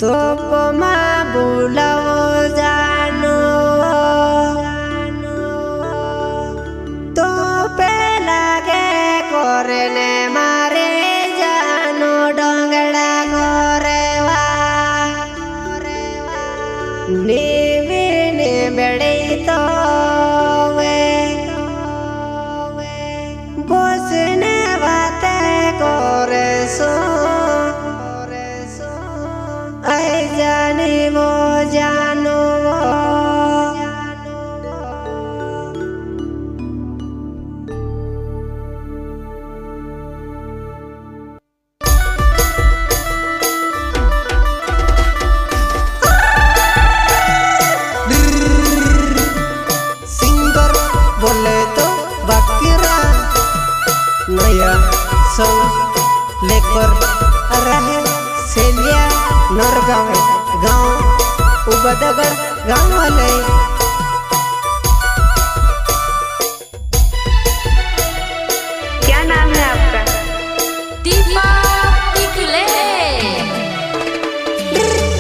तो पमा बुलाओ जानो तो पे लागे करने मारे जानो डोंगड़ा गोरेवा नीवी निबड़ी तो बसने बातें करे सो ऐ जाने वो जानो सिंगर बोले तो बकरा नया सॉन्ग लेकर रहे सेलिया नरगांव गांव उबदगर गांव वाले क्या नाम है आपका? दीपा टिकले।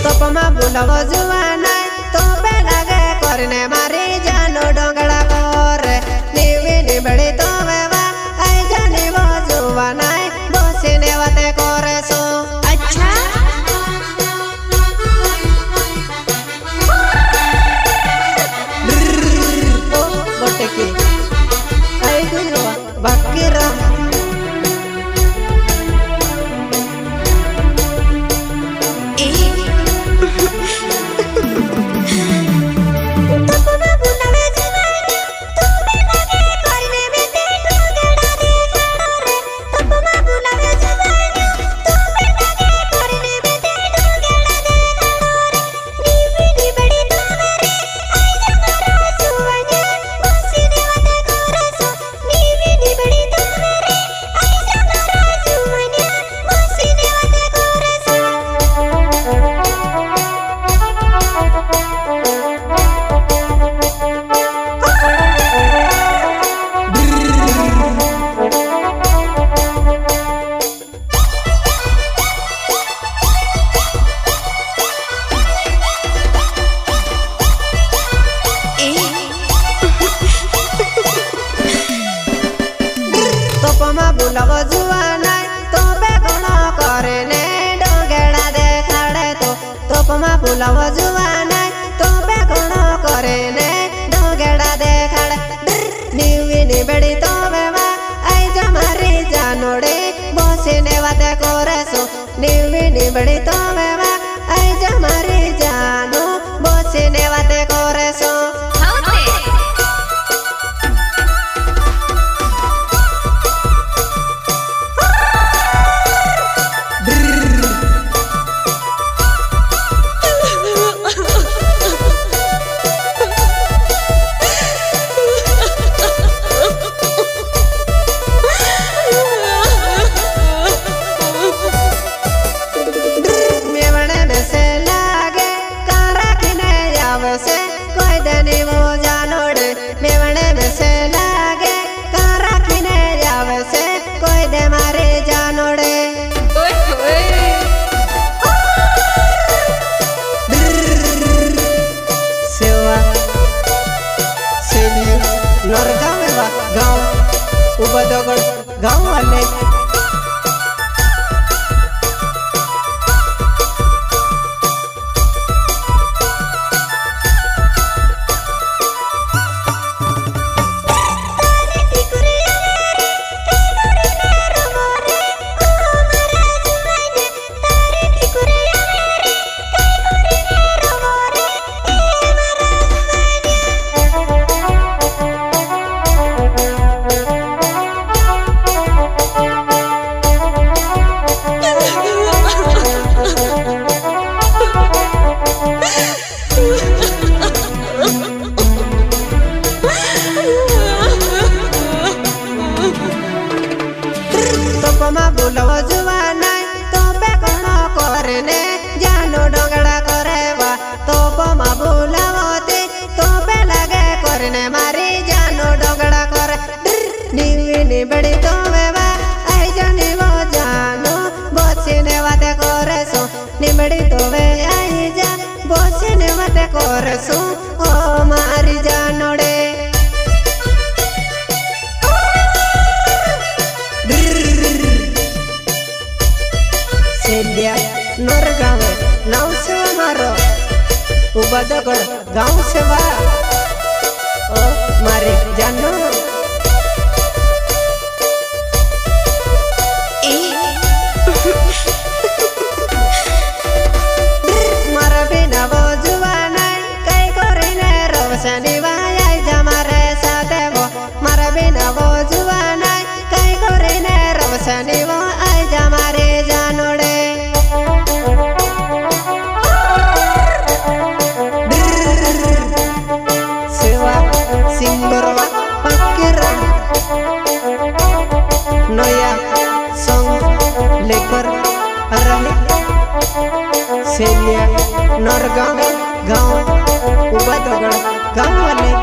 तो पमा बुलाओ जुआना तो पे लागे करने मारे जानो डोंगड़ा गोरे नीवी निबड़ी तो वेवा ऐ जाने वो जुआना बसने वाते करे सो अच्छा ओ गोटे की ऐ गुनवा बकरा पमा बुलाओ जुआना तो पे गुण करे ने डोंगड़ा देखाड़े तो पमा बुलाओ जुआना तो पे गुण करे ने डोंगड़ा देखाड़े नीवी निबड़ी तो वेवा आई जमारी जानोड़े बसने वाते करे सो नीवी निबड़ी तो वेवा आई जमारी जानो बसने वाते करे सो निमड़ी तो वे आई जा बोसी ने मत करसू ओ मारी जानोड़े सेलिया नर गाँव नाव से मारो उबदगढ़ गाँव से वा ओ मारे जानो मारा बिना वो जुवाना कई कोरिने रोशनी वाई जा मारे साथे वो मारा बिना वो जुवाना कई कोरिने रोशनी वो आई जा मारे जानोड़े सिंगरवा पक्केरा नया संग लेकर रहे सेलिया नरगांव गाँव उबदगढ़ गाँव वाले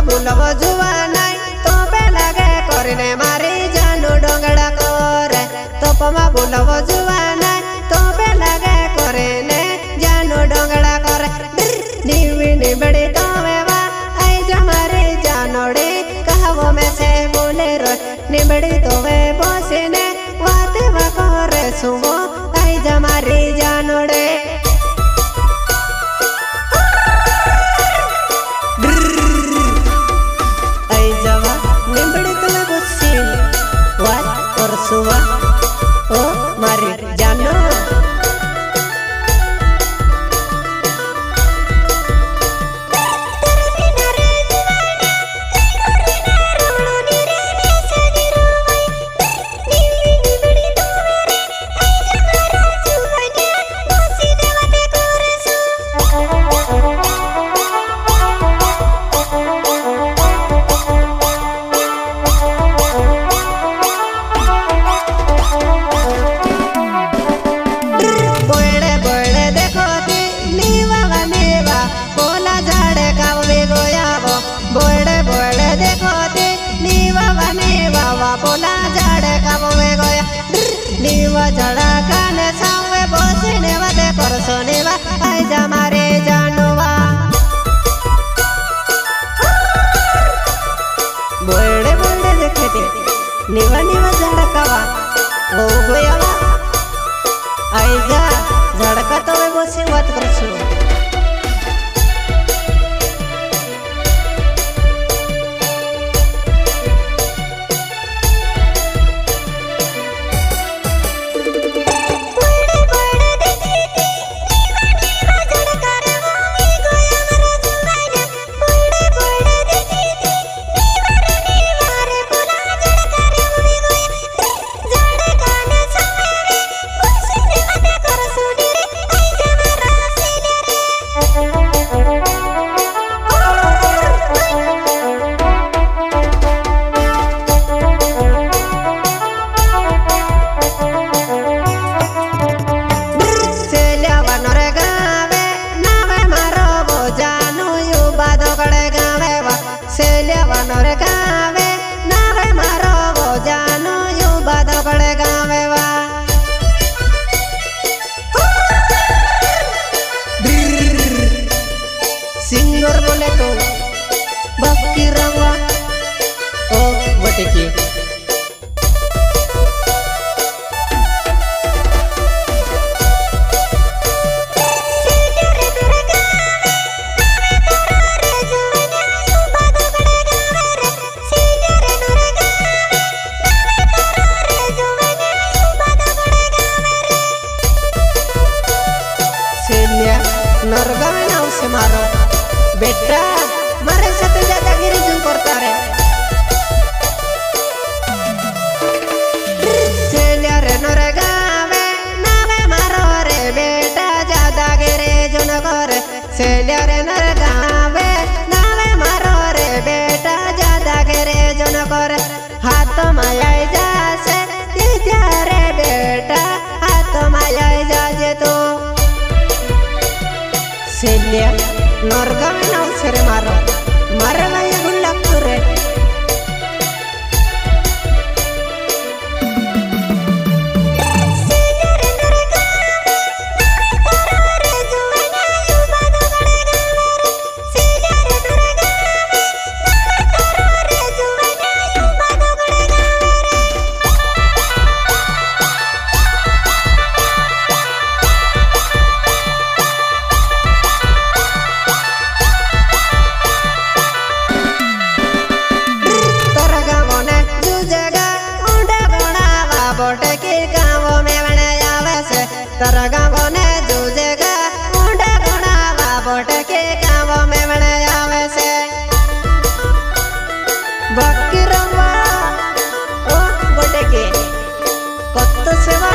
बुलव जुवाना तो पे लगे करने मारी जानू डोंगड़ा करे तोपमा बुलव जुवाना तो पे लगे करने जानू डोंगड़ा करे नीवी निबड़ी तो वा आई जमारे जानोड़े कहवो में से बोले रो निबड़ी तो वे बोसने वाते वा करे सुवो आई जमारे जानोड़े सुवा ओ मारी जानो बोला झाड़े कबवे गया नीवा झड़ा काने सावे बोसने वादे परसोने वा आई जा मारे जानवा बोले बोले देखते नीवा नीवा झड़ा कवा वो गया वा आई जा झड़का तो वे बोसे बात करसो सिंगर बोले तो बक्की रवा ओ वटकी नरगावे नाव से मारो बेटा मारे साथे दादागिरी जो करता रे सेल्या रे नरे गावे नावे मारो रे बेटा दादागिरी जो न करे सेल्या रे नरे गावे नावे मारो रे बेटा दादागिरी जो न करे हाथ मायाई जासे तित्या रे बेटा हाथ मायाई जाजे तो सेल्या नरगावे नावसरे मारो मारला ये गुल्ला पुरे तारा गाँव ने जूझेगा मुंडे गुणावा बोट के गाँव में बने आवे से बकरवा ओ बोट के कत्तो सेवा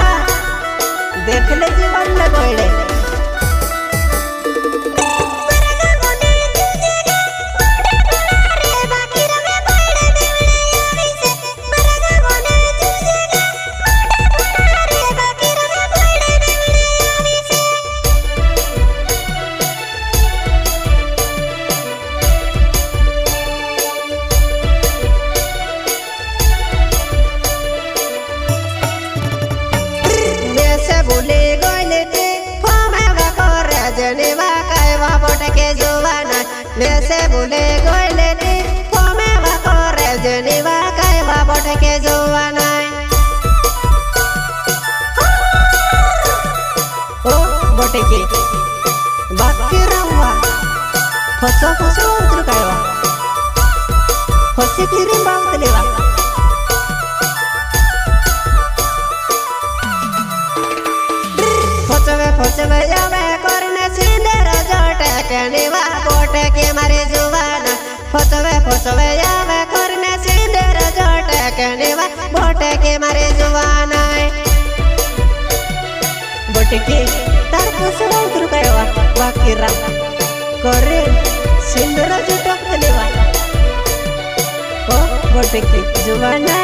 देख ले जीवन ले बोले वैसे बोले गोले दी फोमे वाकोरे जनीवा काय वा बोट के जुवाना ओ बोट के बाकी रवा फसो फसो उतर कायवा फसे फिरे बात लेवा फसवे यावे करने सिंदर जोटे कनीवा बोट के मारे जुवाना फसवे यावे करने सिंदर जोटे कनीवा बोट के मारे जुवाना बोट के तार फसवा उतर कायवा बाकी रा करे सिंदर जोटे कनीवा ओ बोट के जुवाना